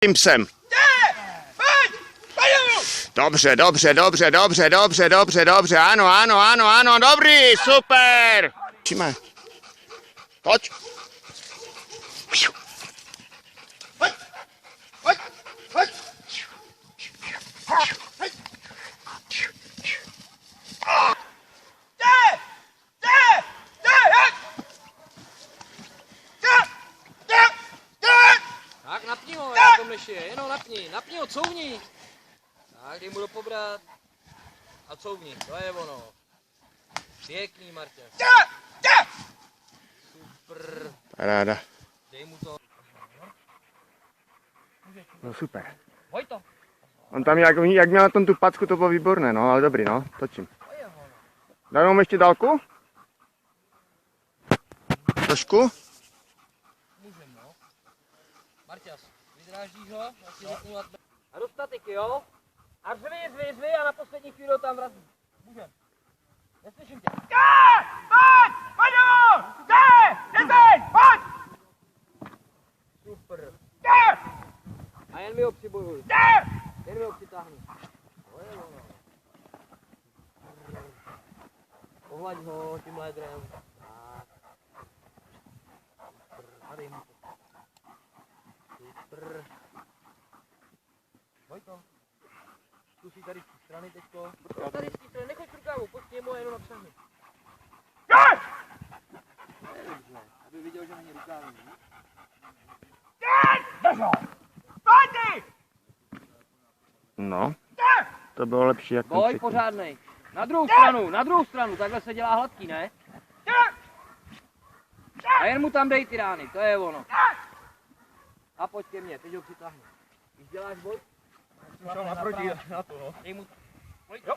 tím psem. Dobře, dobře, dobře, dobře, dobře, dobře, dobře, ano, ano, ano, ano, dobrý, super. Číme. Pojď. Tak napni ho, jako mleši, jenom napni ho, couvni. Tak, dej mu do pobrat. A couvni, to je ono. Pěkný, Martě. Super. Paráda. Dej mu to. No super. Pojď to. On tam jak měl na tom tu packu, to bylo výborné, no, ale dobrý, no, točím. Dáme mu ještě dálku? Trošku? Můžem, no. Marťas, vydrážíš ho, a do statiky, jo? A řvi a na poslední chvíli tam vrazí. Můžem. Neslyším tě. Super. A jen mi ho přibojuj. Jen mi ho přitáhni. To je ono. Pohlaď ho tím lédrem. Tak. Super. A dej mu to. Super. Pojď to. Zkusí tady z té strany teďko. Tady z té strany, nechoď rukávu, pojď k němu a jenom napřahni. Aby viděl, že není rukávy. No, to bylo lepší jak ten Boj předtím. pořádnej. Na druhou stranu, takhle se dělá hladký, ne? A jen mu tam dej ty rány, to je ono. A pojď ke mně, teď ho přitáhni. Když děláš boj, Šel naproti na to, no. dej mu... Pojď. Jo.